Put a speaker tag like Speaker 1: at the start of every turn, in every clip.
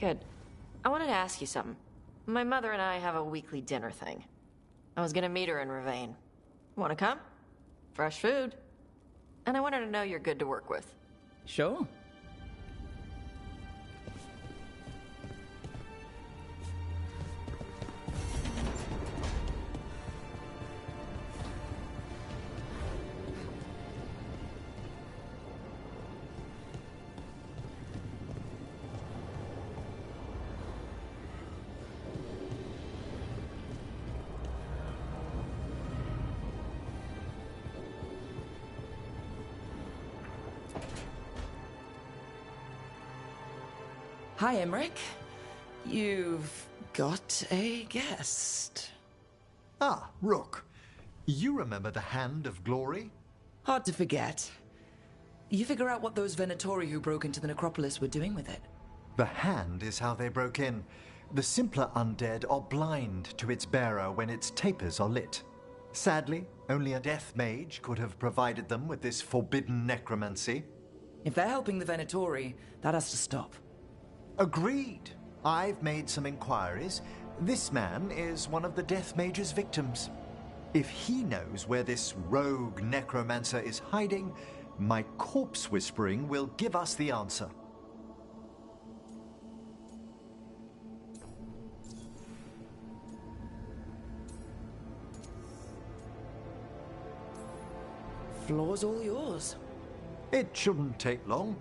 Speaker 1: Good. I wanted to ask you something. My mother and I have a weekly dinner thing. I was gonna meet her in Ravane. Wanna come? Fresh food. And I wanted to know you're good to work with.
Speaker 2: Sure. Hi, Emmerich. You've got a guest.
Speaker 3: Ah, Rook. You remember the Hand of Glory?
Speaker 2: Hard to forget. You figure out what those Venatori who broke into the necropolis were doing with it.
Speaker 3: The Hand is how they broke in. The simpler undead are blind to its bearer when its tapers are lit. Sadly, only a death mage could have provided them with this forbidden necromancy.
Speaker 2: If they're helping the Venatori, that has to stop.
Speaker 3: Agreed. I've made some inquiries. This man is one of the Death Mage's victims. If he knows where this rogue necromancer is hiding, my corpse whispering will give us the answer.
Speaker 2: Floor's all yours.
Speaker 3: It shouldn't take long.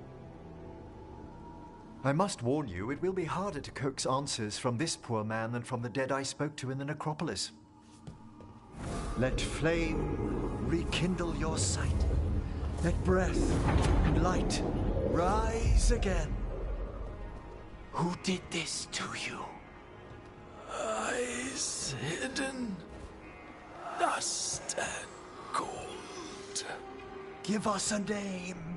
Speaker 3: I must warn you, it will be harder to coax answers from this poor man than from the dead I spoke to in the necropolis. Let flame rekindle your sight. Let breath and light rise again.
Speaker 4: Who did this to you? Eyes hidden, dust and gold.
Speaker 3: Give us a name.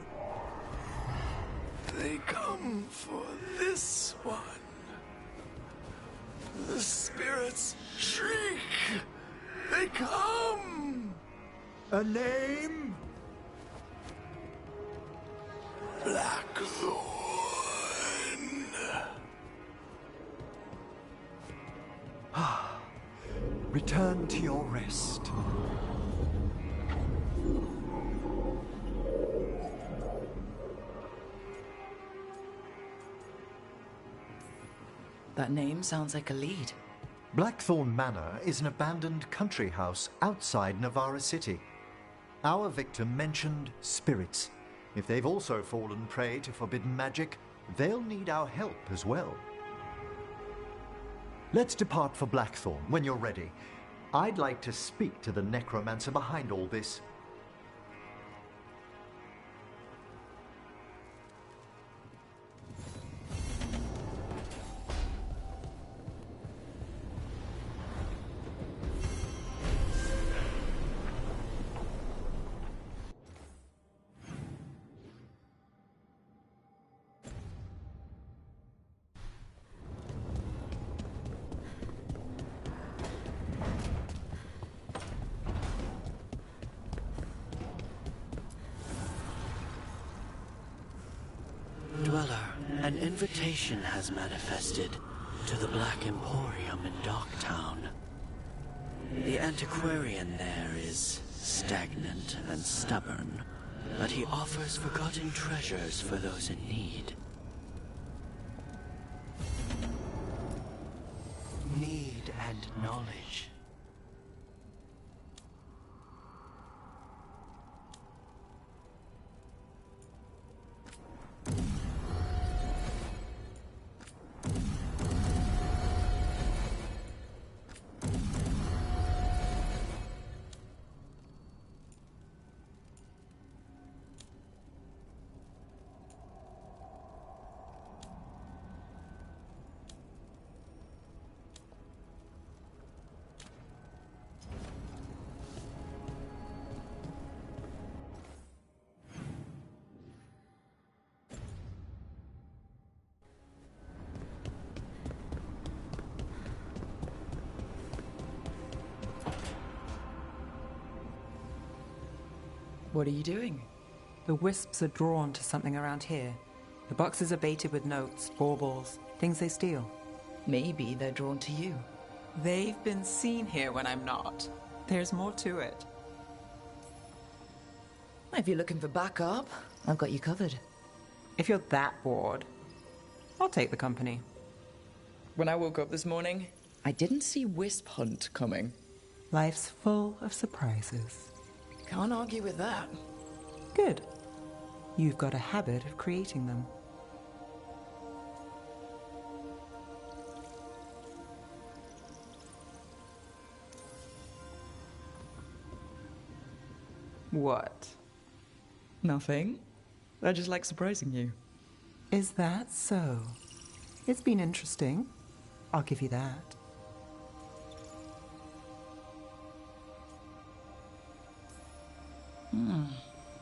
Speaker 4: They come for this one. The spirits shriek. They come.
Speaker 3: A name?
Speaker 4: Blackthorn.
Speaker 3: Return to your rest.
Speaker 2: That name sounds like a lead.
Speaker 3: Blackthorn Manor is an abandoned country house outside Navarra City. Our victim mentioned spirits. If they've also fallen prey to forbidden magic, they'll need our help as well. Let's depart for Blackthorn when you're ready. I'd like to speak to the necromancer behind all this.
Speaker 5: Dweller, an invitation has manifested to the Black Emporium in Docktown. The antiquarian there is stagnant and stubborn, but he offers forgotten treasures for those in need. Need and knowledge.
Speaker 2: What are you doing?
Speaker 6: The wisps are drawn to something around here. The boxes are baited with notes, baubles, Things they steal.
Speaker 2: Maybe they're drawn to you.
Speaker 6: They've been seen here when I'm not. There's more to it.
Speaker 2: If you're looking for backup, I've got you covered.
Speaker 6: If you're that bored, I'll take the company.
Speaker 2: When I woke up this morning, I didn't see Wisp Hunt coming.
Speaker 6: Life's full of surprises.
Speaker 2: Can't argue with that.
Speaker 6: Good. You've got a habit of creating them. What?
Speaker 2: Nothing. I just like surprising you.
Speaker 6: Is that so? It's been interesting. I'll give you that.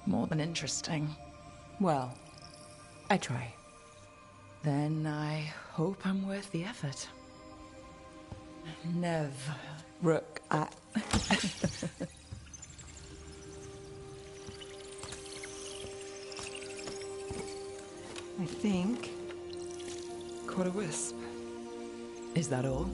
Speaker 2: More than interesting.
Speaker 6: Well, I try.
Speaker 2: Then I hope I'm worth the effort. Nev.
Speaker 6: Rook, I think...
Speaker 2: Caught a wisp. Is that all?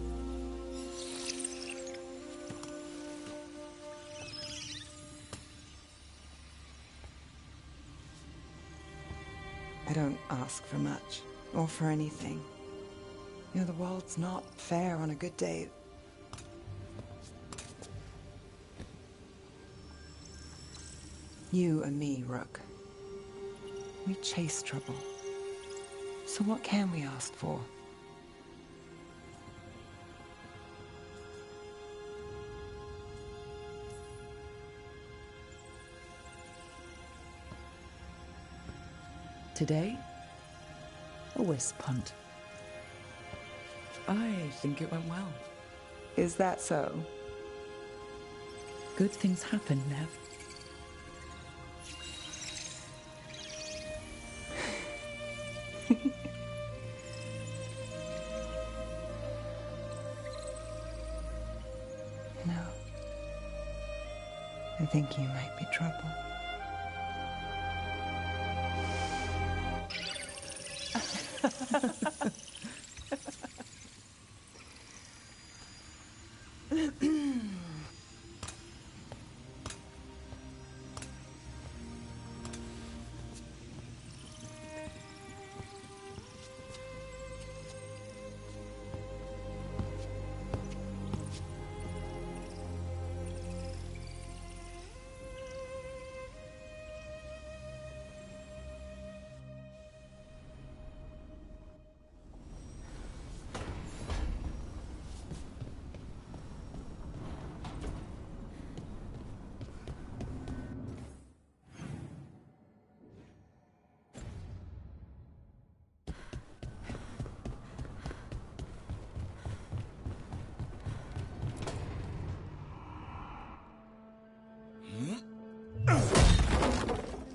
Speaker 6: I don't ask for much, or for anything. You know, the world's not fair on a good day. You and me, Rook. We chase trouble. So what can we ask for?
Speaker 2: Today, a wisp hunt. I think it went well.
Speaker 6: Is that so?
Speaker 2: Good things happen, Nev.
Speaker 6: No. I think you might be trouble.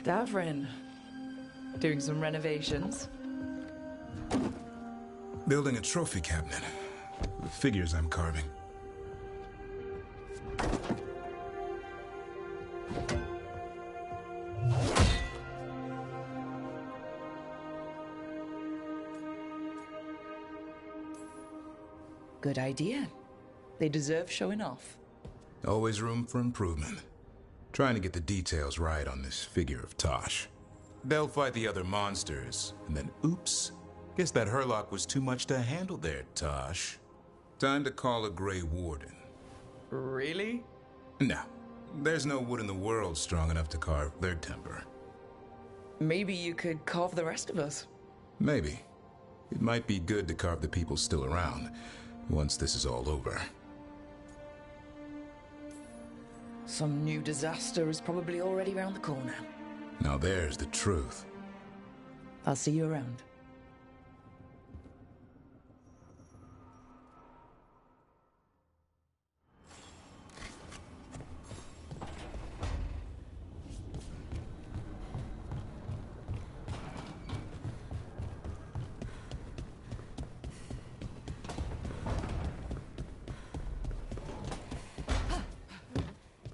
Speaker 2: Davrin. Doing some renovations.
Speaker 7: Building a trophy cabinet. The figures I'm carving.
Speaker 2: Good idea. They deserve showing off.
Speaker 7: Always room for improvement. Trying to get the details right on this figure of Tosh. They'll fight the other monsters, and then oops. Guess that Herlock was too much to handle there, Tosh. Time to call a Grey Warden.
Speaker 2: Really?
Speaker 7: No. There's no wood in the world strong enough to carve their temper.
Speaker 2: Maybe you could carve the rest of us.
Speaker 7: Maybe. It might be good to carve the people still around, once this is all over.
Speaker 2: Some new disaster is probably already around the corner.
Speaker 7: Now there's the truth.
Speaker 2: I'll see you around.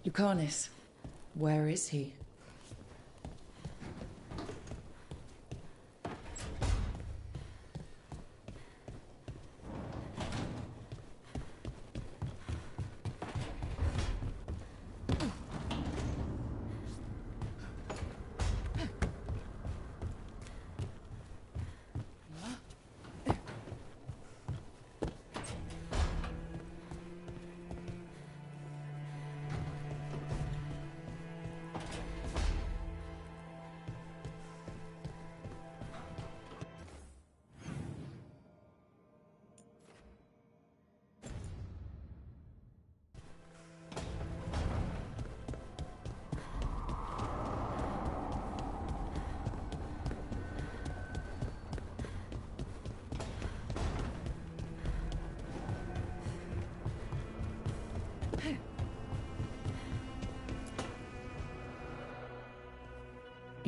Speaker 2: Lucanis, where is he?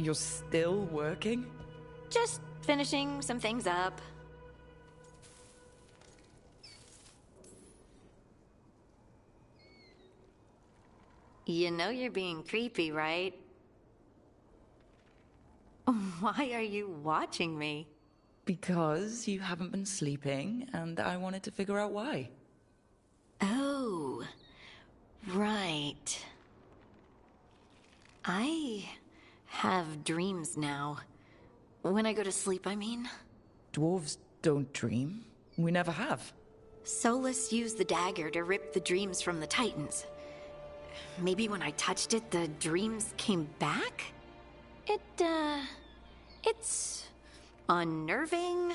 Speaker 2: You're still working?
Speaker 1: Just finishing some things up. You know you're being creepy, right? Why are you watching me?
Speaker 2: Because you haven't been sleeping, and I wanted to figure out why.
Speaker 1: Oh, right. I have dreams now. When I go to sleep, I mean.
Speaker 2: Dwarves don't dream. We never have.
Speaker 1: Solus used the dagger to rip the dreams from the Titans. Maybe when I touched it, the dreams came back? It's unnerving.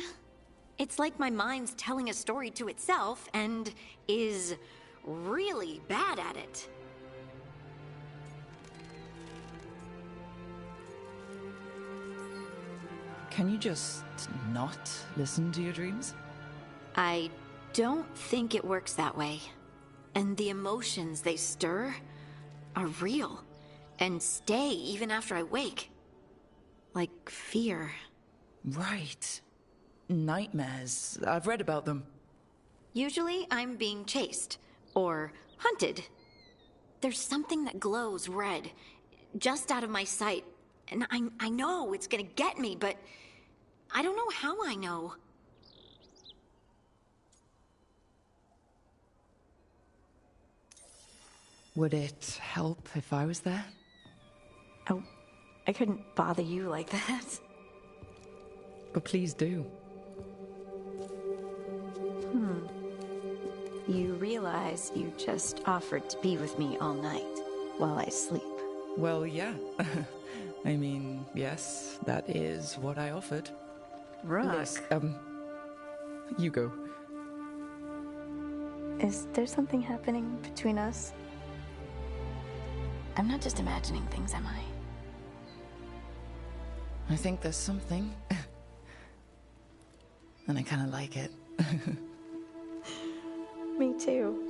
Speaker 1: It's like my mind's telling a story to itself and is really bad at it.
Speaker 2: Can you just not listen to your dreams?
Speaker 1: I don't think it works that way. And the emotions they stir are real and stay even after I wake. Like fear.
Speaker 2: Right. Nightmares. I've read about them.
Speaker 1: Usually I'm being chased or hunted. There's something that glows red just out of my sight. And I know it's gonna get me, but I don't know how I know.
Speaker 2: Would it help if I was there?
Speaker 1: Oh, I couldn't bother you like that.
Speaker 2: But please do.
Speaker 1: You realize you just offered to be with me all night while I sleep.
Speaker 2: Well, yeah. I mean, yes, that is what I offered.
Speaker 1: Rook.
Speaker 2: You go.
Speaker 1: Is there something happening between us? I'm not just imagining things, am I?
Speaker 2: I think there's something. And I kind of like it.
Speaker 1: Me too.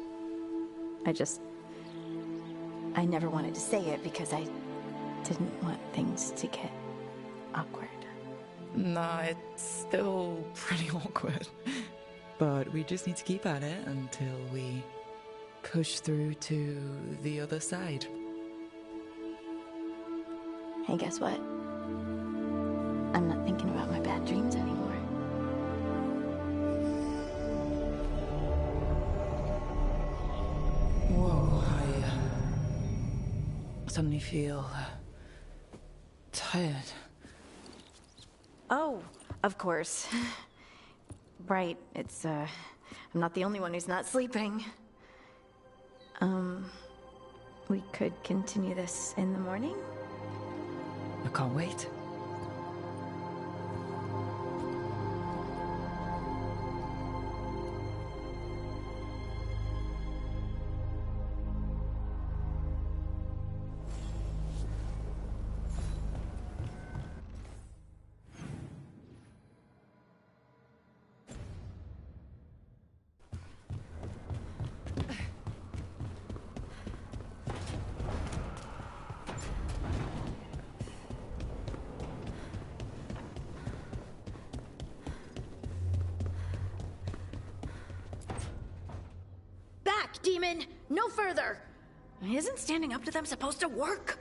Speaker 1: I never wanted to say it because I didn't want things to get awkward.
Speaker 2: Nah, it's still pretty awkward. But we just need to keep at it until we push through to the other side.
Speaker 1: Hey, guess what? I'm not thinking about my bad dreams anymore.
Speaker 2: Whoa, I suddenly feel tired.
Speaker 1: Oh, of course. Right, I'm not the only one who's not sleeping. We could continue this in the morning?
Speaker 2: I can't wait.
Speaker 1: Demon, no further! Isn't standing up to them supposed to work?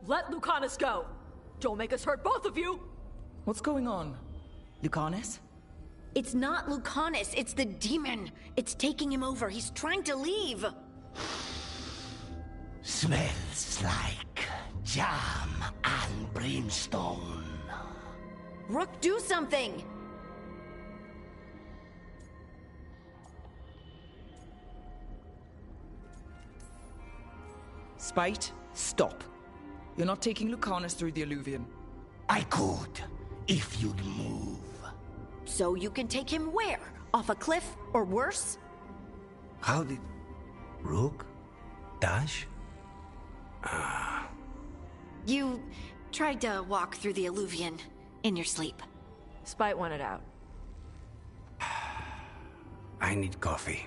Speaker 8: Let Lucanus go! Don't make us hurt both of you!
Speaker 2: What's going on? Lucanus?
Speaker 1: It's not Lucanus, it's the demon. It's taking him over. He's trying to leave.
Speaker 4: Smells like jam and brimstone.
Speaker 1: Rook, do something!
Speaker 2: Spite, stop. You're not taking Lucanus through the Alluvion.
Speaker 4: I could, if you'd move.
Speaker 1: So you can take him where? Off a cliff, or worse?
Speaker 4: How did... Rook? Dash?
Speaker 1: You tried to walk through the Alluvion in your sleep.
Speaker 8: Spite wanted out.
Speaker 4: I need coffee.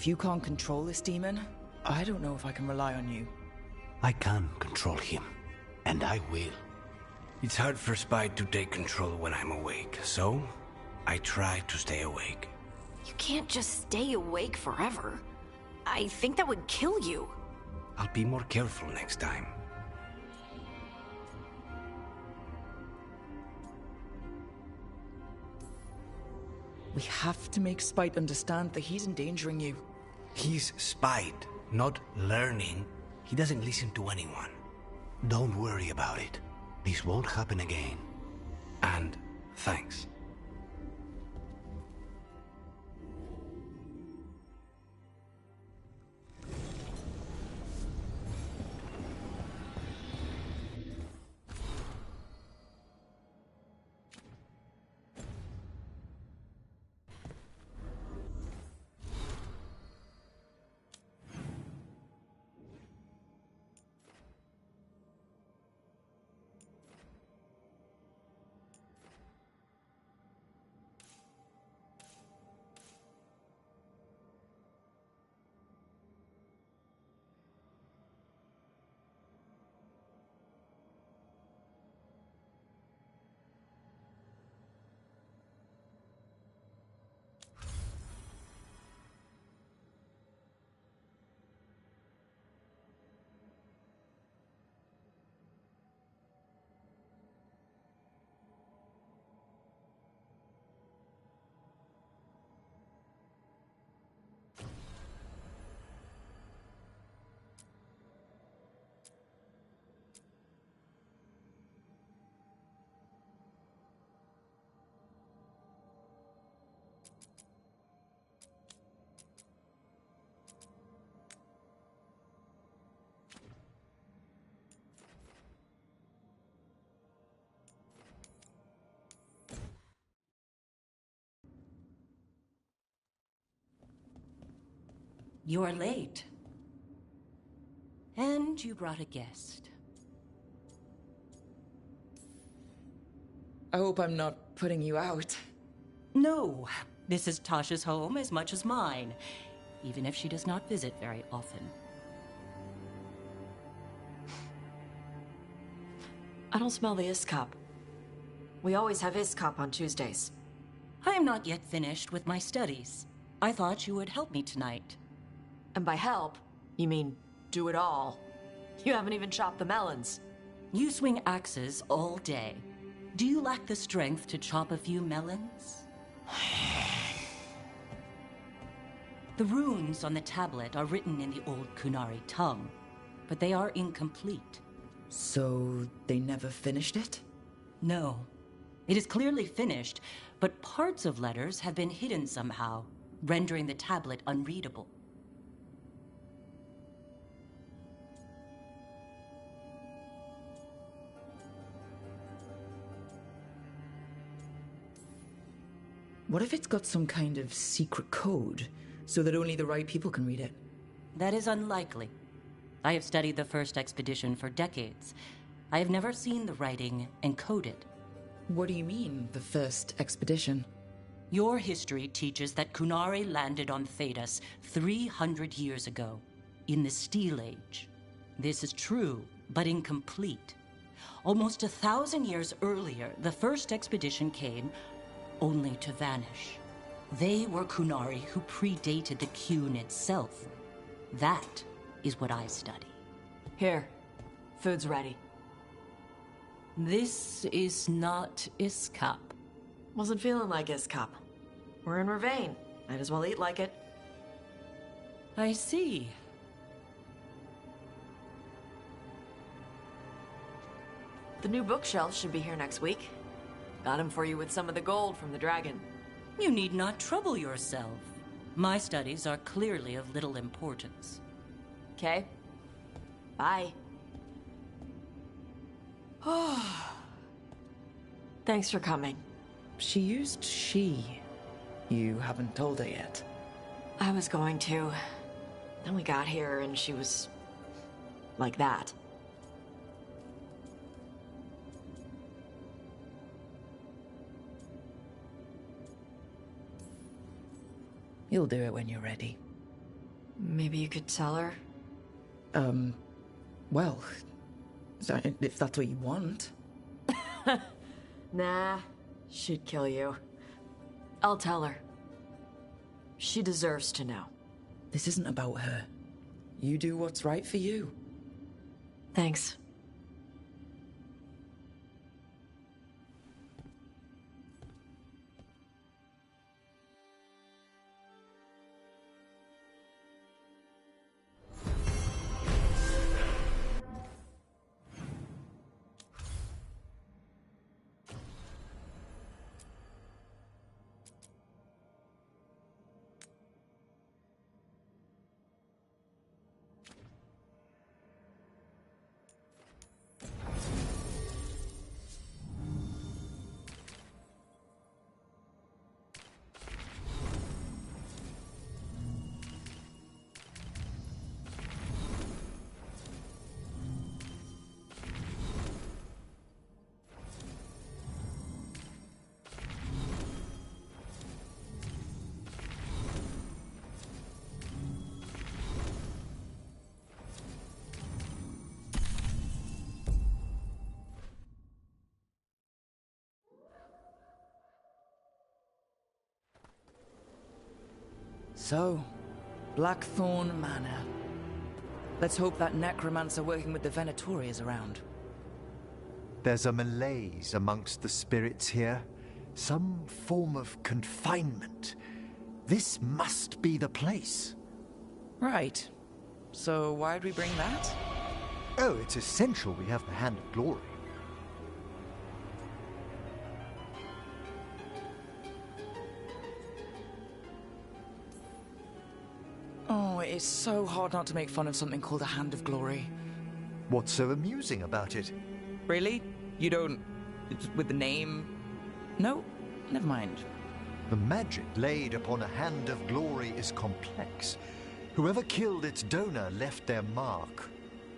Speaker 2: If you can't control this demon, I don't know if I can rely on you.
Speaker 4: I can control him, and I will. It's hard for Spite to take control when I'm awake, so I try to stay awake.
Speaker 9: You can't just stay awake forever. I think that would kill you.
Speaker 4: I'll be more careful next time.
Speaker 2: We have to make Spite understand that he's endangering you.
Speaker 4: He's Spite, not learning. He doesn't listen to anyone. Don't worry about it. This won't happen again. And thanks.
Speaker 10: You're late. And you brought a guest.
Speaker 2: I hope I'm not putting you out.
Speaker 10: No, this is Tasha's home as much as mine, even if she does not visit very often.
Speaker 1: I don't smell the Iskop. We always have Iskop on Tuesdays.
Speaker 10: I am not yet finished with my studies. I thought you would help me tonight.
Speaker 1: And by help, you mean do it all. You haven't even chopped the melons.
Speaker 10: You swing axes all day. Do you lack the strength to chop a few melons? The runes on the tablet are written in the old Kunari tongue, but they are incomplete.
Speaker 2: So they never finished it?
Speaker 10: No. It is clearly finished, but parts of letters have been hidden somehow, rendering the tablet unreadable.
Speaker 2: What if it's got some kind of secret code, so that only the right people can read it?
Speaker 10: That is unlikely. I have studied the first expedition for decades. I have never seen the writing encoded.
Speaker 2: What do you mean, the first expedition?
Speaker 10: Your history teaches that Kunari landed on Thedas 300 years ago, in the Steel Age. This is true, but incomplete. Almost 1,000 years earlier, the first expedition came only to vanish. They were Kunari who predated the Qun itself. That is what I study.
Speaker 1: Here, food's ready.
Speaker 10: This is not Iskop.
Speaker 1: Wasn't feeling like Iskop. We're in Ravane. Might as well eat like it.
Speaker 10: I see.
Speaker 1: The new bookshelves should be here next week. Got him for you with some of the gold from the dragon.
Speaker 10: You need not trouble yourself. My studies are clearly of little importance.
Speaker 1: Okay. Bye. Thanks for coming.
Speaker 2: She used she. You haven't told her yet.
Speaker 1: I was going to. Then we got here and she was like that.
Speaker 2: You'll do it when you're ready.
Speaker 1: Maybe you could tell her?
Speaker 2: Well, if that's what you want.
Speaker 1: Nah, she'd kill you. I'll tell her. She deserves to know.
Speaker 2: This isn't about her. You do what's right for you.
Speaker 1: Thanks.
Speaker 2: So, Blackthorn Manor. Let's hope that necromancer working with the Venatori is around.
Speaker 3: There's a malaise amongst the spirits here. Some form of confinement. This must be the place.
Speaker 2: Right. So why'd we bring that?
Speaker 3: Oh, it's essential we have the Hand of Glory.
Speaker 2: Oh, it is so hard not to make fun of something called a Hand of Glory.
Speaker 3: What's so amusing about it?
Speaker 2: Really? You don't... with the name... No, never mind.
Speaker 3: The magic laid upon a Hand of Glory is complex. Whoever killed its donor left their mark.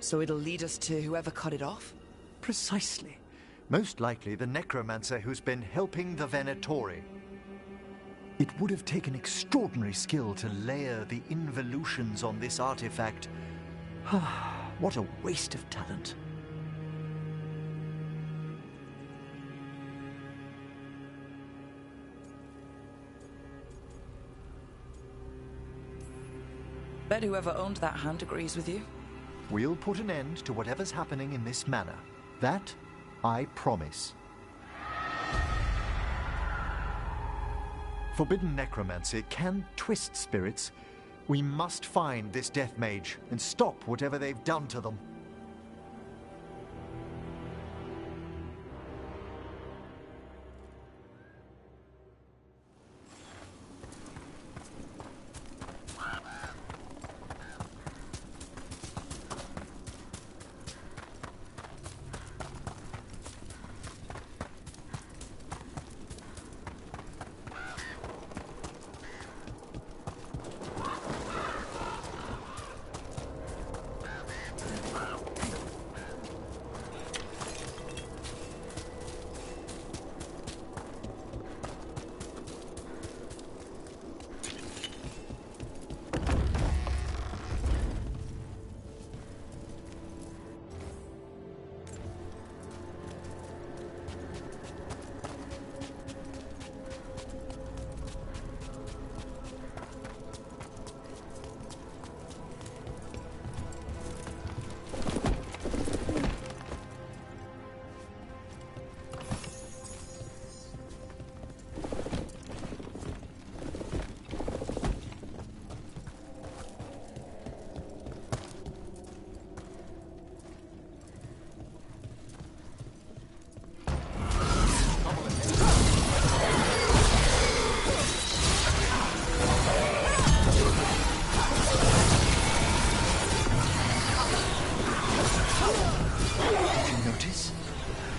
Speaker 2: So it'll lead us to whoever cut it off?
Speaker 3: Precisely. Most likely the necromancer who's been helping the Venatori. It would have taken extraordinary skill to layer the involutions on this artifact. What a waste of talent.
Speaker 2: Bet whoever owned that hand agrees with you.
Speaker 3: We'll put an end to whatever's happening in this manor. That, I promise. Forbidden necromancy can twist spirits. We must find this death mage and stop whatever they've done to them.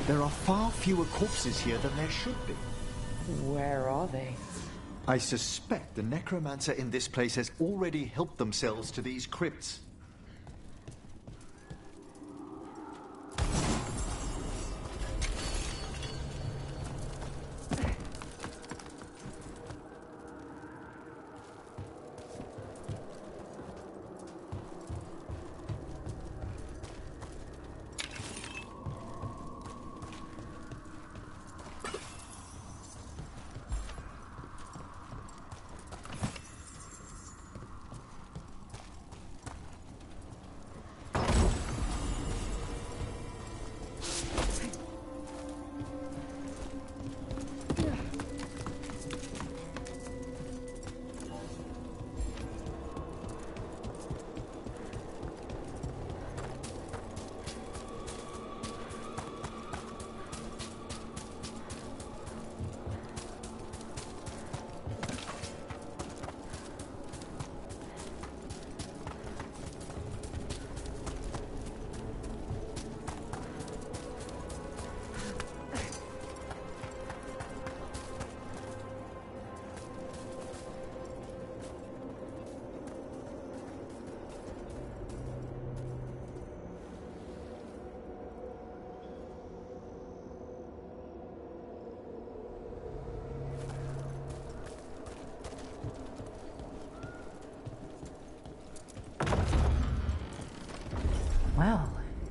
Speaker 3: There are far fewer corpses here than there should be.
Speaker 2: Where are they?
Speaker 3: I suspect the necromancer in this place has already helped themselves to these crypts.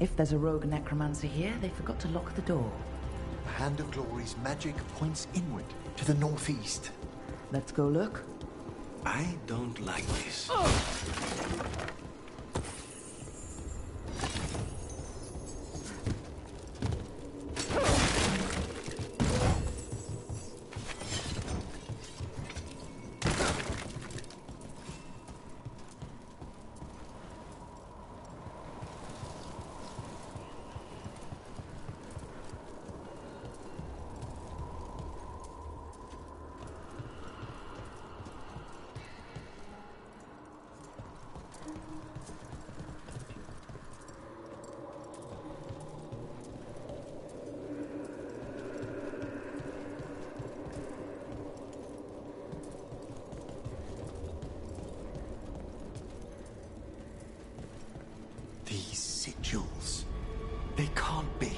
Speaker 2: If there's a rogue necromancer here, they forgot to lock the door.
Speaker 3: The Hand of Glory's magic points inward, to the northeast.
Speaker 2: Let's go look.
Speaker 4: I don't like this.
Speaker 3: These sigils. They can't be.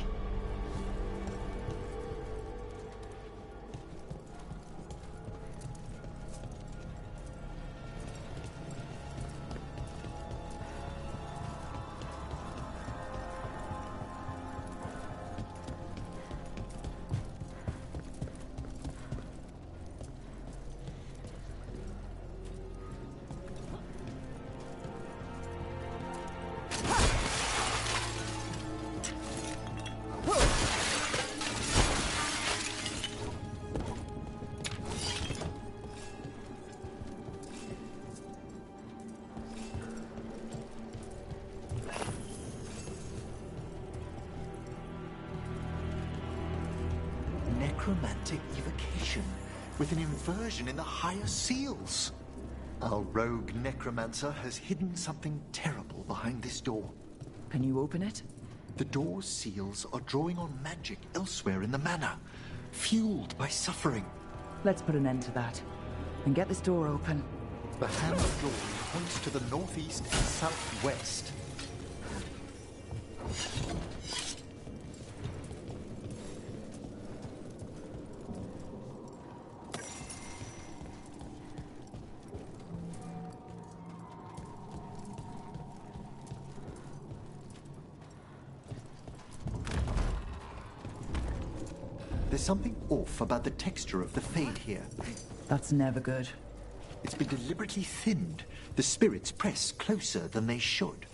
Speaker 3: Necromantic evocation, with an inversion in the higher seals. Our rogue necromancer has hidden something terrible behind this door.
Speaker 2: Can you open it?
Speaker 3: The door's seals are drawing on magic elsewhere in the manor, fueled by suffering.
Speaker 2: Let's put an end to that. And get this door open.
Speaker 3: The Hand of Glory points to the northeast and southwest. There's something off about the texture of the fade here.
Speaker 2: That's never good.
Speaker 3: It's been deliberately thinned. The spirits press closer than they should.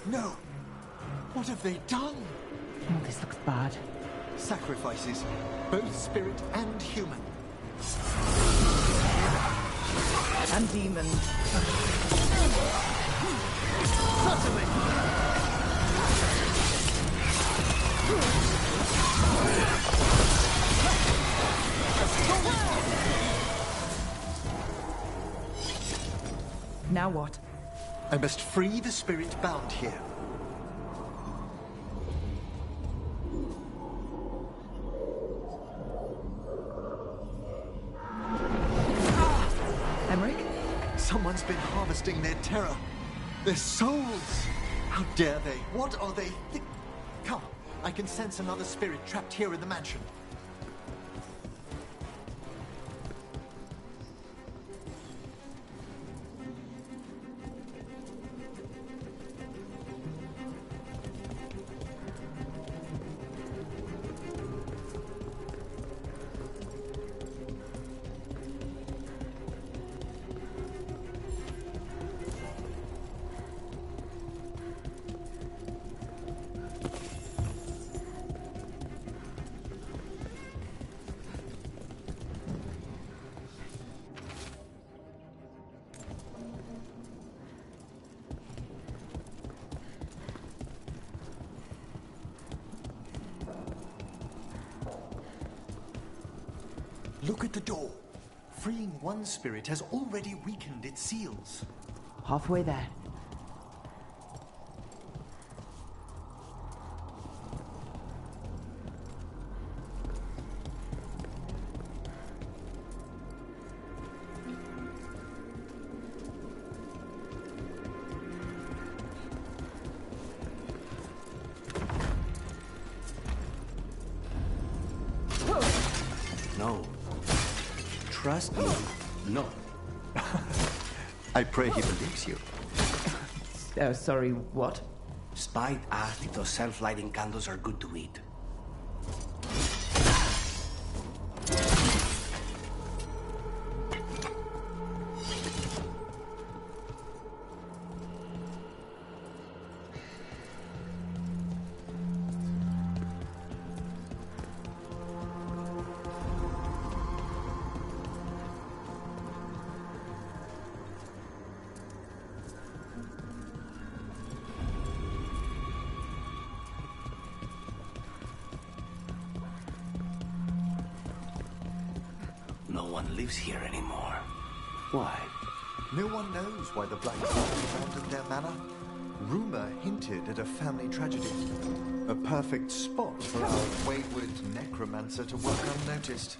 Speaker 3: No! What have they done?
Speaker 6: Oh, this looks bad.
Speaker 3: Sacrifices, both spirit and human.
Speaker 6: And demon. Now what?
Speaker 3: I must free the spirit bound here.
Speaker 6: Emmerich?
Speaker 3: Someone's been harvesting their terror. Their souls! How dare they? What are they? Come, I can sense another spirit trapped here in the mansion. Look at the door. Freeing one spirit has already weakened its seals.
Speaker 6: Halfway there.
Speaker 4: No. Trust me. No.
Speaker 3: I pray he believes you.
Speaker 6: Sorry, what?
Speaker 4: Spite asked if those self-lighting candles are good to eat. No one lives here anymore. Why?
Speaker 3: No one knows why the Black People abandoned their manor. Rumor hinted at a family tragedy. A perfect spot for our wayward necromancer to work unnoticed.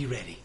Speaker 4: Be ready.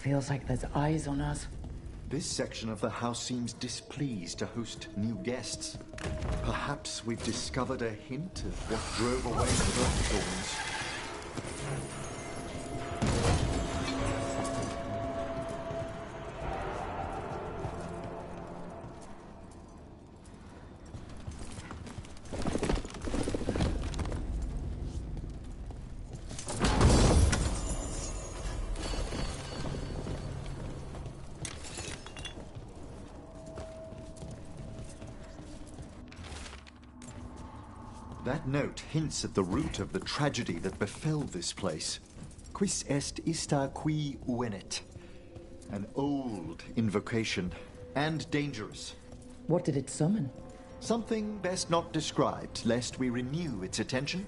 Speaker 2: Feels like there's eyes on us.
Speaker 3: This section of the house seems displeased to host new guests. Perhaps we've discovered a hint of what drove away the Blackthorns. That note hints at the root of the tragedy that befell this place. Quis est ista qui uvenet? An old invocation, and dangerous.
Speaker 2: What did it summon?
Speaker 3: Something best not described, lest we renew its attention.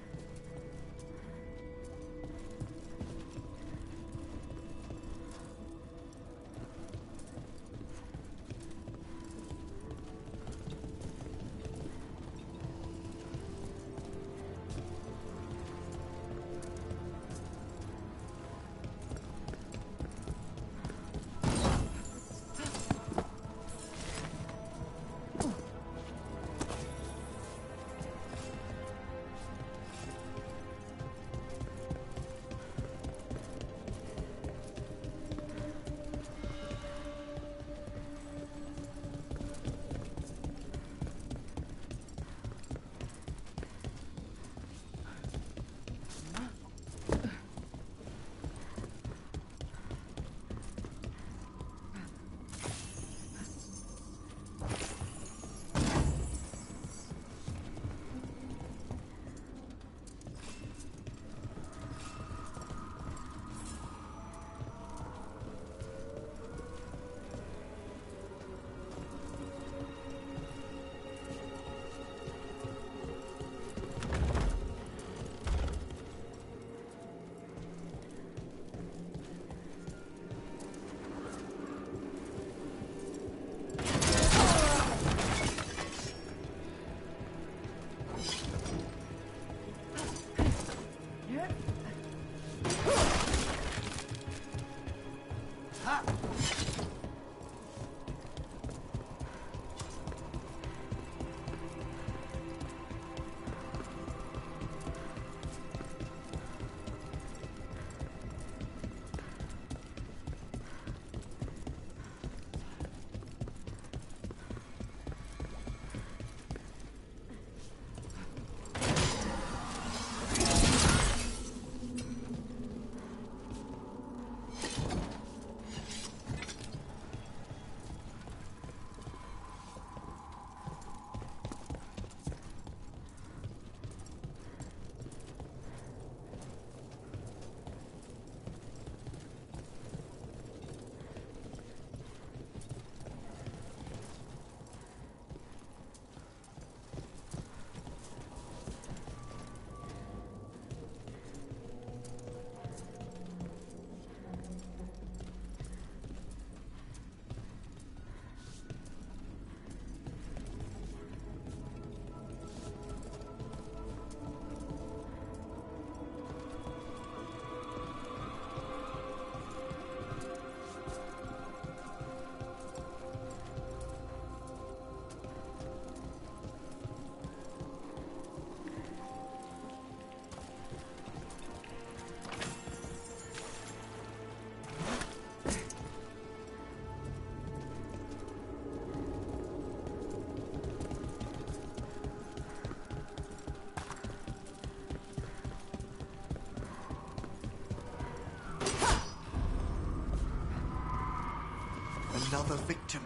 Speaker 3: Another victim.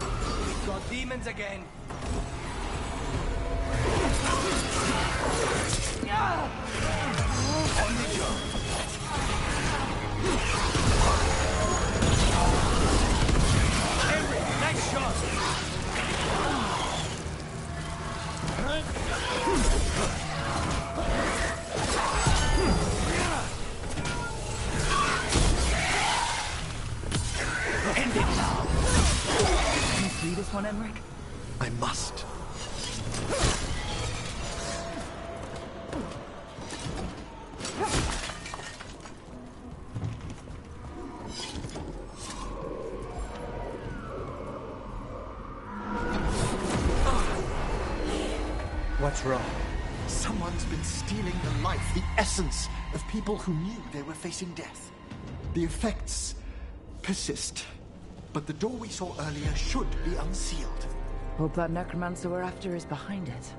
Speaker 4: We've got demons again. On the job. Henry, nice shot. End it now.
Speaker 2: Can you see this one, Emmerich?
Speaker 3: I must.
Speaker 4: What's wrong?
Speaker 3: Someone's been stealing the life, the essence of people who knew they were facing death. The effects persist, but the door we saw earlier should be unsealed.
Speaker 2: Hope that necromancer we're after is behind it.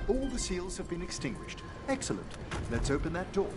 Speaker 3: All the seals have been extinguished. Excellent. Let's open that door.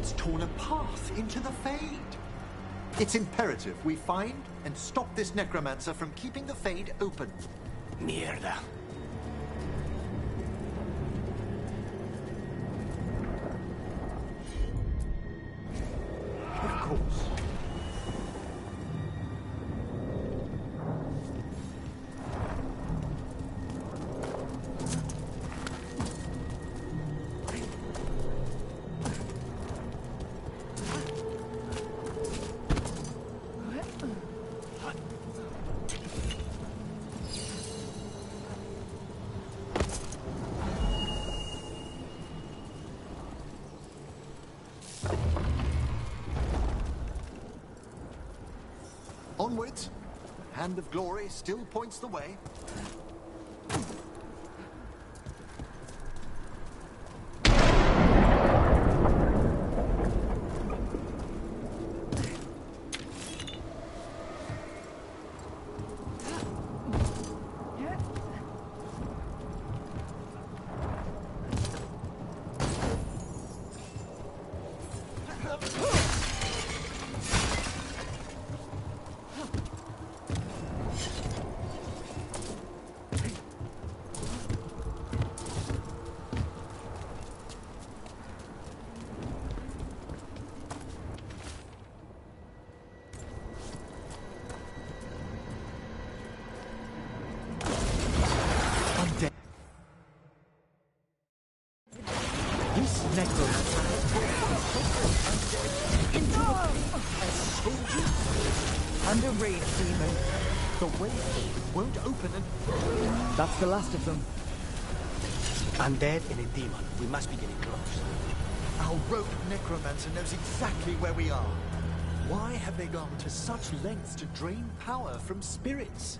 Speaker 3: It's torn a path into the Fade. It's imperative we find and stop this necromancer from keeping the Fade open.
Speaker 4: Mierda.
Speaker 3: Of course. Onwards. Hand of Glory still points the way.
Speaker 6: Under raid, demon.
Speaker 3: The way won't open and...
Speaker 6: That's the last of them.
Speaker 4: Undead and a demon. We must be getting close.
Speaker 3: Our rogue necromancer knows exactly where we are. Why have they gone to such lengths to drain power from spirits?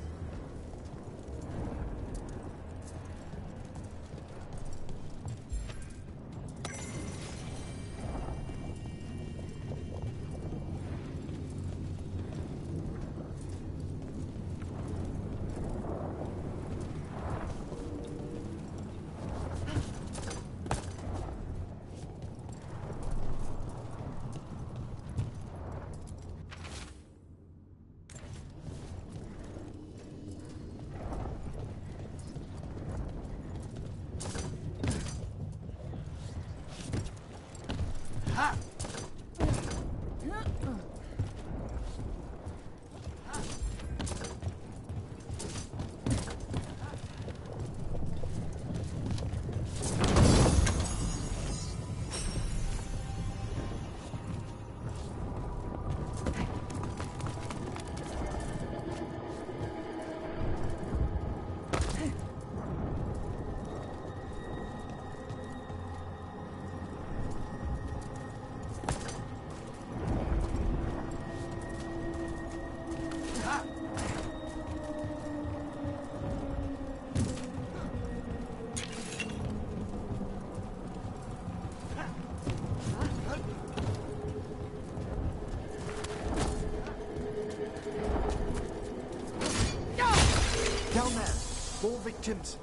Speaker 3: Down there. 4 victims.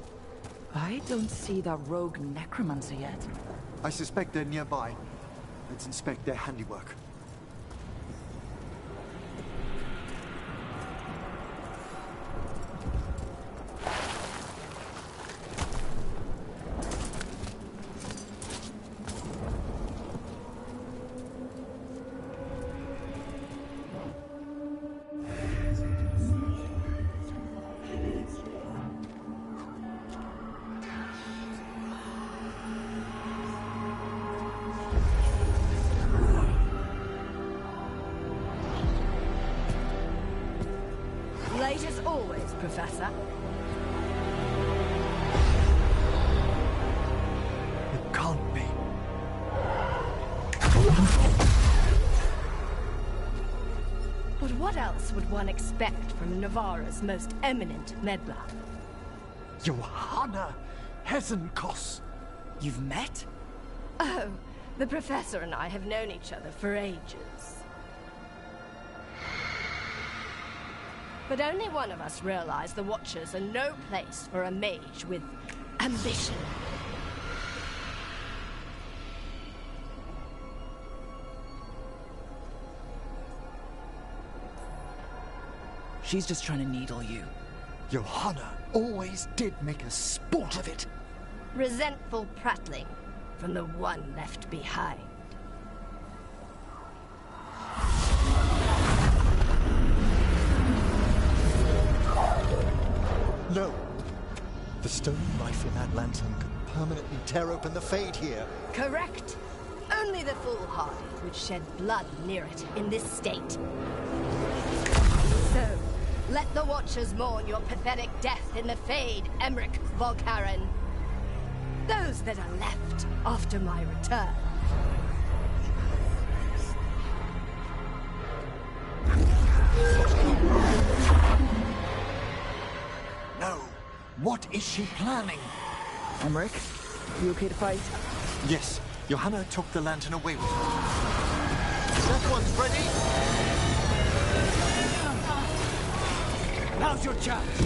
Speaker 6: I don't see that rogue necromancer yet.
Speaker 3: I suspect they're nearby. Let's inspect their handiwork.
Speaker 8: Late as always, Professor.
Speaker 3: It can't be.
Speaker 8: But what else would one expect from Navarra's most eminent meddler?
Speaker 3: Johanna Hesenkos.
Speaker 6: You've met?
Speaker 8: Oh, the Professor and I have known each other for ages. But only one of us realized the Watchers are no place for a mage with ambition.
Speaker 2: She's just trying to needle you.
Speaker 3: Johanna always did make a sport of it.
Speaker 8: Resentful prattling from the one left behind.
Speaker 3: No. The stone knife in that lantern could permanently tear open the Fade here.
Speaker 8: Correct. Only the foolhardy would shed blood near it in this state. So, let the Watchers mourn your pathetic death in the Fade, Emmerich Volkaren. Those that are left after my return.
Speaker 3: No. What is she planning?
Speaker 2: Emmerich, you okay to fight?
Speaker 3: Yes. Johanna took the lantern away with her. That one's ready. Now's your chance.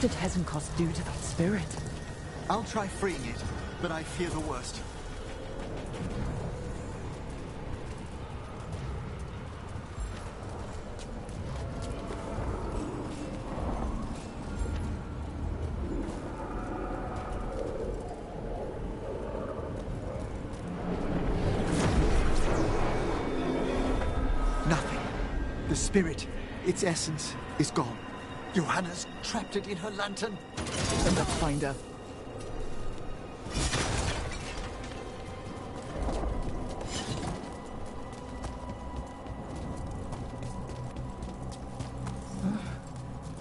Speaker 2: What did Hezenkos do to that spirit?
Speaker 3: I'll try freeing it, but I fear the worst. Nothing. The spirit, its essence, is gone. Johanna's trapped it in her lantern.
Speaker 2: Then let's find her.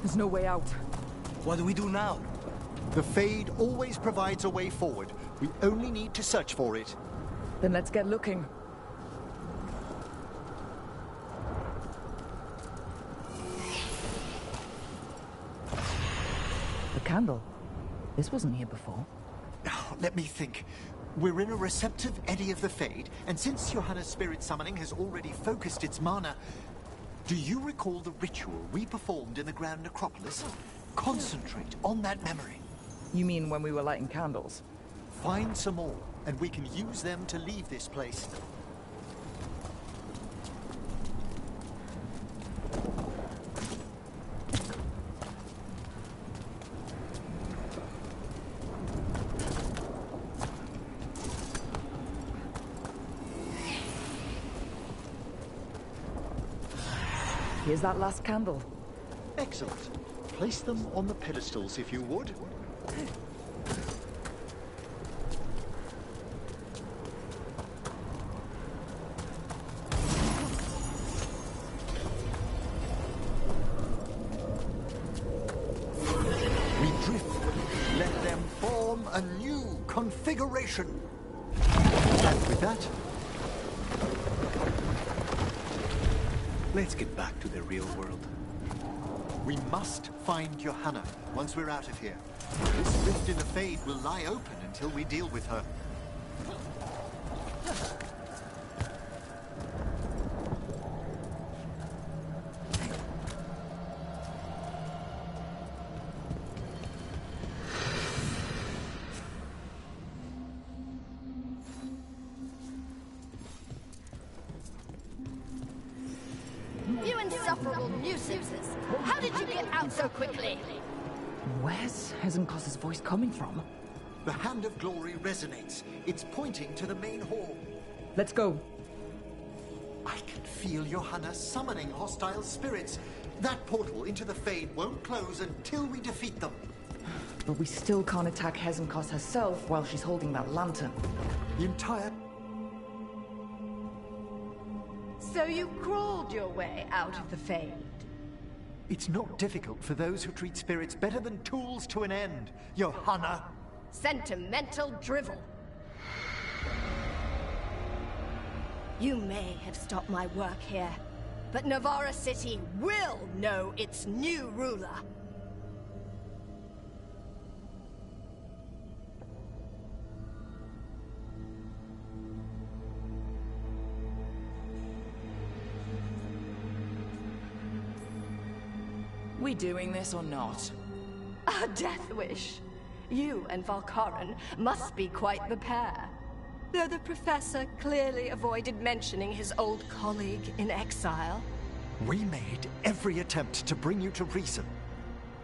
Speaker 2: There's no way out.
Speaker 4: What do we do now?
Speaker 3: The Fade always provides a way forward. We only need to search for it.
Speaker 2: Then let's get looking. The candle. This wasn't here before.
Speaker 3: Now, let me think. We're in a receptive eddy of the Fade, and since Johanna's spirit summoning has already focused its mana, do you recall the ritual we performed in the Grand Necropolis? Concentrate on that memory.
Speaker 2: You mean when we were lighting candles?
Speaker 3: Find some more, and we can use them to leave this place.
Speaker 2: Here's that last candle.
Speaker 3: Excellent. Place them on the pedestals, if you would. We drift. Let them form a new configuration. And with that,
Speaker 4: Let's get back to the real world.
Speaker 3: we must find Johanna once we're out of here. This rift in the Fade will lie open until we deal with her.
Speaker 8: You insufferable nuisances! How did you get out so quickly?
Speaker 2: Where's Hezenkos' voice coming from?
Speaker 3: The Hand of Glory resonates. It's pointing to the main hall.
Speaker 2: Let's go.
Speaker 3: I can feel Johanna summoning hostile spirits. That portal into the Fade won't close until we defeat them.
Speaker 2: But we still can't attack Hezenkos herself while she's holding that lantern.
Speaker 3: The entire...
Speaker 8: So you crawled your way out of the Fade.
Speaker 3: It's not difficult for those who treat spirits better than tools to an end, Johanna.
Speaker 8: Sentimental drivel. You may have stopped my work here, but Navarra City will know its new ruler.
Speaker 2: We doing this or not?
Speaker 8: A death wish. You and Valkaran must be quite the pair. Though the professor clearly avoided mentioning his old colleague in exile.
Speaker 3: We made every attempt to bring you to reason.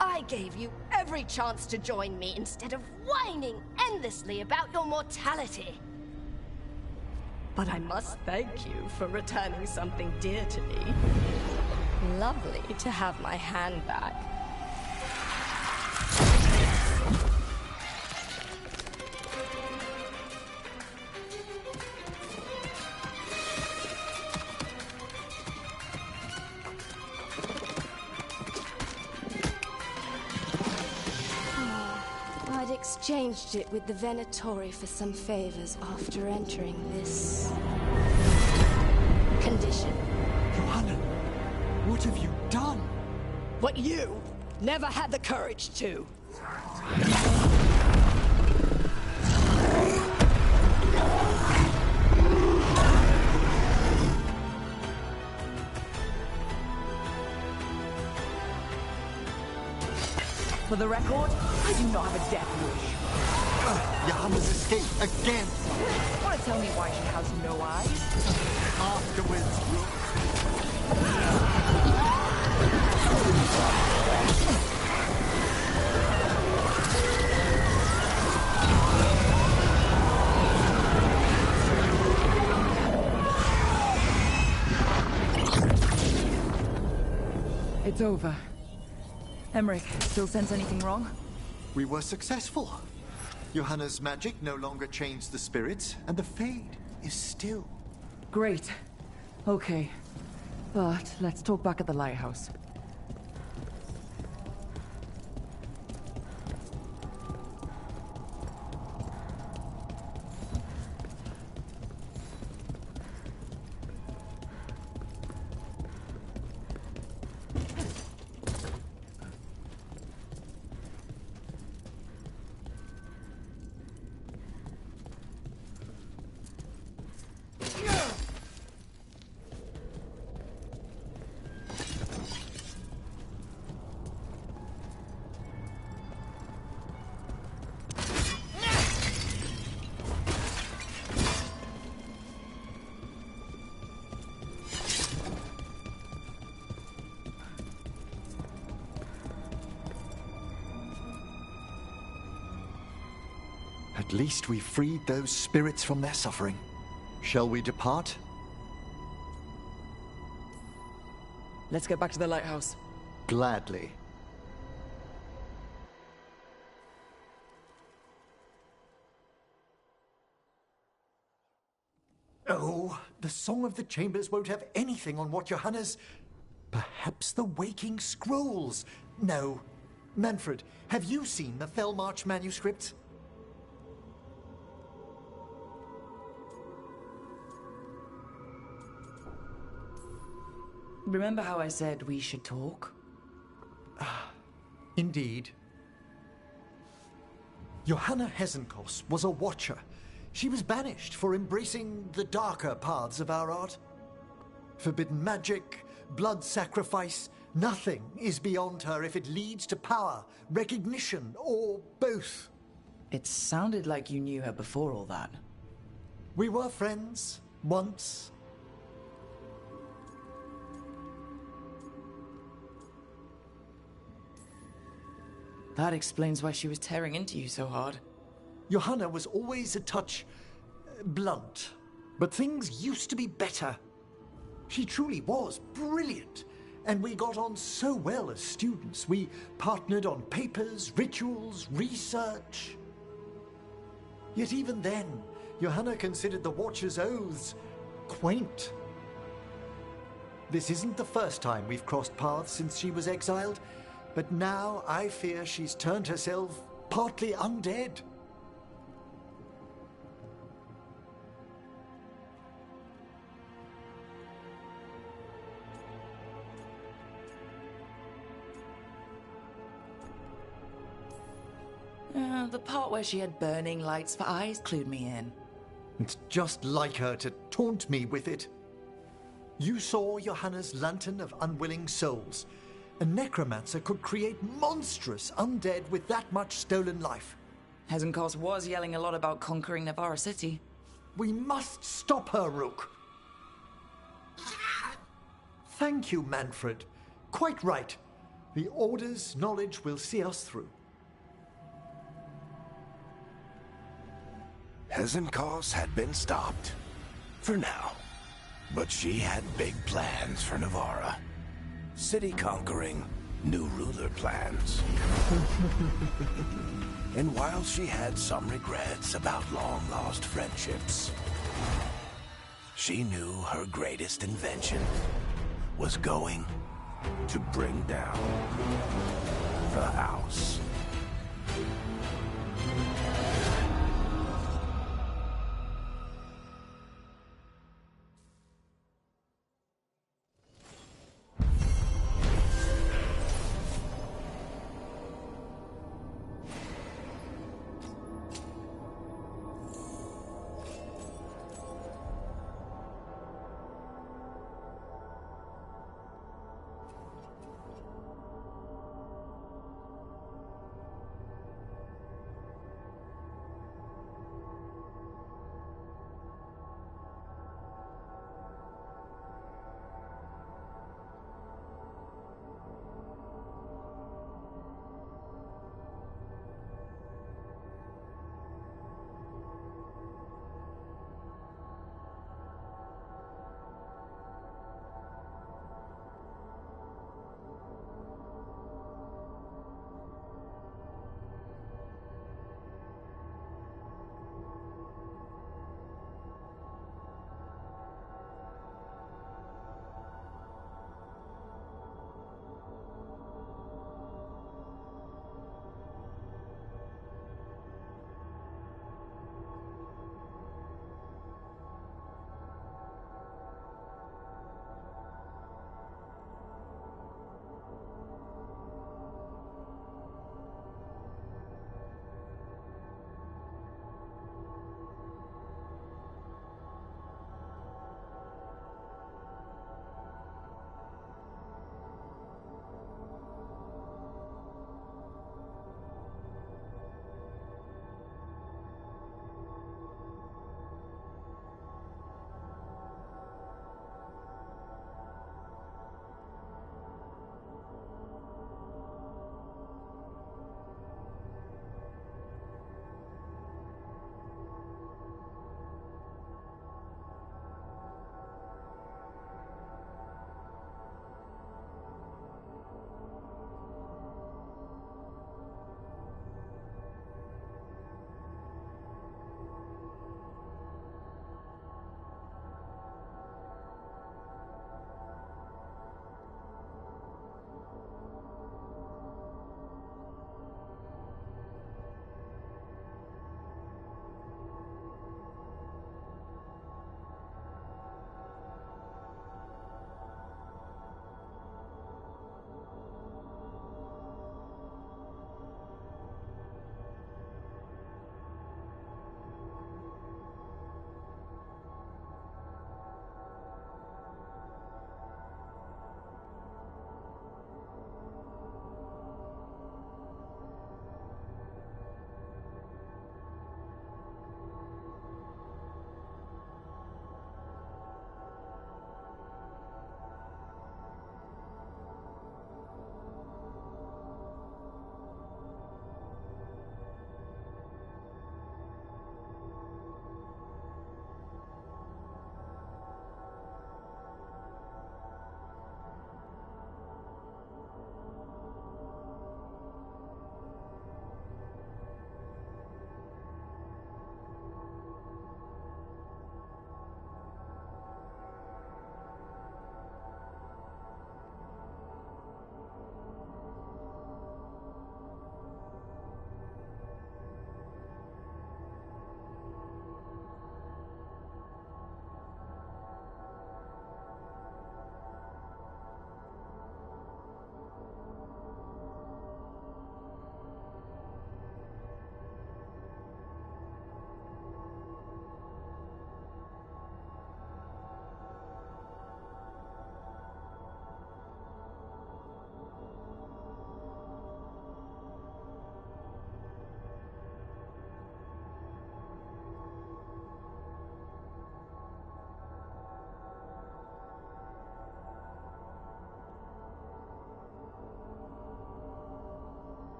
Speaker 8: I gave you every chance to join me instead of whining endlessly about your mortality. But I must thank you for returning something dear to me. Lovely to have my hand back. I'd exchanged it with the Venatori for some favors after entering this condition.
Speaker 3: Johanna, what have you done?
Speaker 8: What you never had the courage to.
Speaker 2: For the record, I do not have a death wish.
Speaker 3: Johanna's escaped again.
Speaker 2: Want to tell me why she has no eyes?
Speaker 3: Afterwards,
Speaker 2: It's over. Emmerich, still sense anything wrong?
Speaker 3: we were successful. Johanna's magic no longer changed the spirits, and the Fade is still.
Speaker 2: Great. Okay. But let's talk back at the lighthouse.
Speaker 3: At least we freed those spirits from their suffering. Shall we depart?
Speaker 2: Let's get back to the lighthouse.
Speaker 3: Gladly. Oh, the Song of the Chambers won't have anything on what Johanna's... Perhaps the Waking Scrolls? No. Manfred, have you seen the Fellmarch manuscripts?
Speaker 2: Remember how I said we should talk?
Speaker 3: Indeed. Johanna Hesenkos was a watcher. She was banished for embracing the darker paths of our art. Forbidden magic, blood sacrifice, nothing is beyond her if it leads to power, recognition, or both.
Speaker 2: It sounded like you knew her before all that.
Speaker 3: We were friends, once.
Speaker 2: That explains why she was tearing into you so hard.
Speaker 3: Johanna was always a touch blunt, but things used to be better. She truly was brilliant, and we got on so well as students. We partnered on papers, rituals, research. Yet even then, Johanna considered the Watcher's oaths quaint. This isn't the first time we've crossed paths since she was exiled, but now I fear she's turned herself partly undead.
Speaker 2: The part where she had burning lights for eyes clued me in.
Speaker 3: It's just like her to taunt me with it. You saw Johanna's lantern of unwilling souls. A necromancer could create monstrous undead with that much stolen life.
Speaker 2: Hezenkos was yelling a lot about conquering Navarra City.
Speaker 3: We must stop her, Rook. Thank you, Manfred. Quite right. The Order's knowledge will see us through.
Speaker 11: Hezenkos had been stopped. For now. But she had big plans for Navarra. City conquering, new ruler plans. And while she had some regrets about long-lost friendships, she knew her greatest invention was going to bring down the house.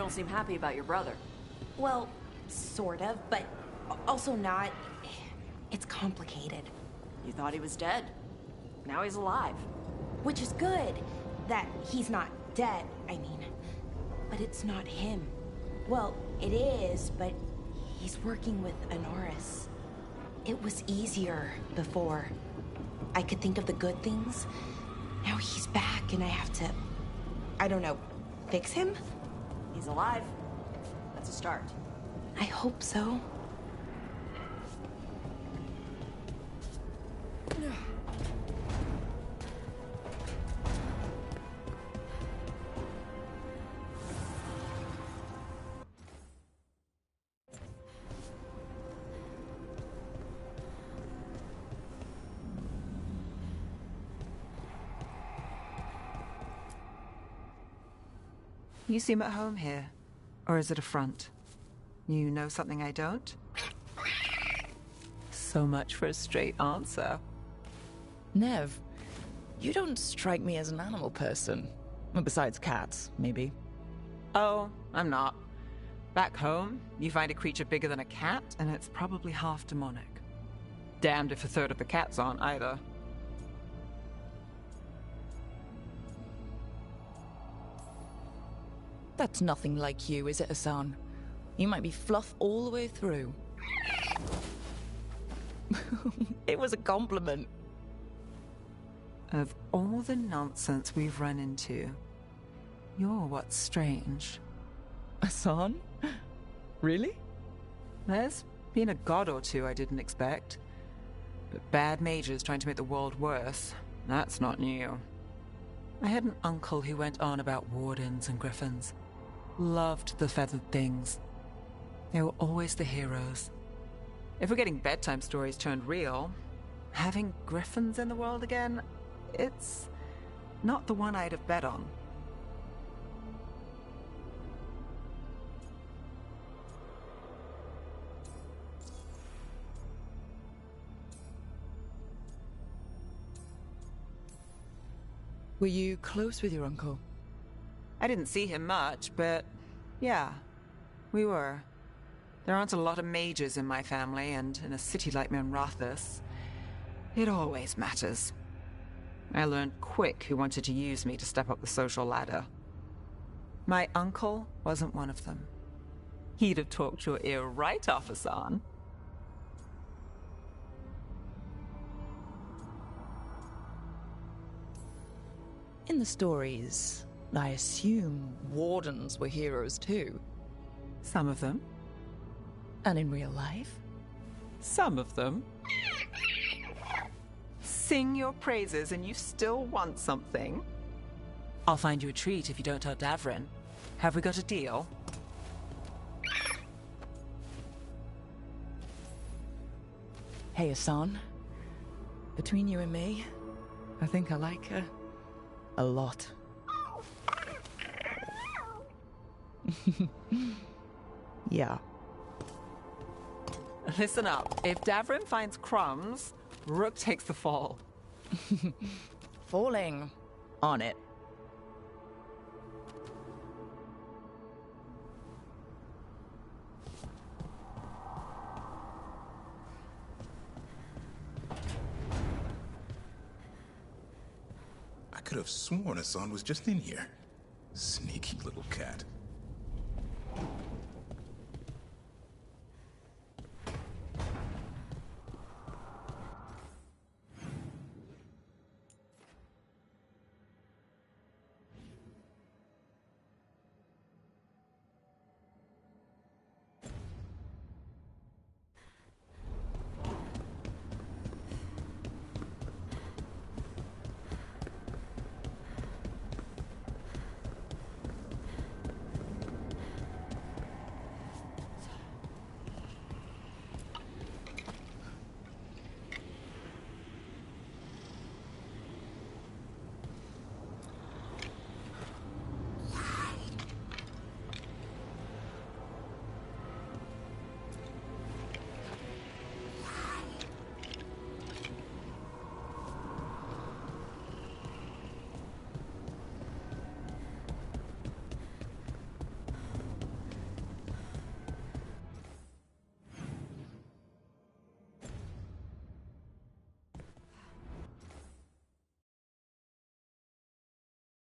Speaker 1: don't seem happy about your brother.
Speaker 12: Well, sort of, but also not. It's complicated.
Speaker 1: You thought he was dead. Now he's alive.
Speaker 12: Which is good, that he's not dead, I mean. But it's not him. Well, it is, but he's working with Honoris. It was easier before. I could think of the good things. Now he's back and I have to, I don't know, fix him?
Speaker 1: He's alive. That's a start.
Speaker 12: I hope so.
Speaker 6: You seem at home here. Or is it a front? You know something I don't? So much for a straight answer.
Speaker 2: Nev, you don't strike me as an animal person. Well, besides cats, maybe.
Speaker 6: Oh, I'm not. Back home, you find a creature bigger than a cat, and it's probably half demonic. Damned if a third of the cats aren't either.
Speaker 2: That's nothing like you, is it, Hassan? You might be fluff all the way through. It was a compliment.
Speaker 6: Of all the nonsense we've run into, you're what's strange.
Speaker 2: Hassan? Really?
Speaker 6: There's been a god or two I didn't expect. But bad mages trying to make the world worse, that's not new. I had an uncle who went on about wardens and griffins. Loved the feathered things. They were always the heroes. If we're getting bedtime stories turned real, having griffins in the world again, it's not the one I'd have bet on.
Speaker 2: Were you close with your uncle?
Speaker 6: I didn't see him much, but yeah, we were. There aren't a lot of mages in my family, and in a city like Minrathous, it always matters. I learned quick who wanted to use me to step up the social ladder. My uncle wasn't one of them. He'd have talked your ear right off, Hassan.
Speaker 2: In the stories, I assume wardens were heroes too.
Speaker 6: Some of them.
Speaker 2: And in real life?
Speaker 6: Some of them. Sing your praises and you still want something? I'll find you a treat if you don't tell Davrin. Have we got a deal?
Speaker 2: Hey, Hassan. Between you and me, I think I like her a lot. Yeah.
Speaker 6: Listen up. If Davrin finds crumbs, Rook takes the fall.
Speaker 2: Falling on it.
Speaker 7: I could have sworn Hassan was just in here. Sneaky little cat.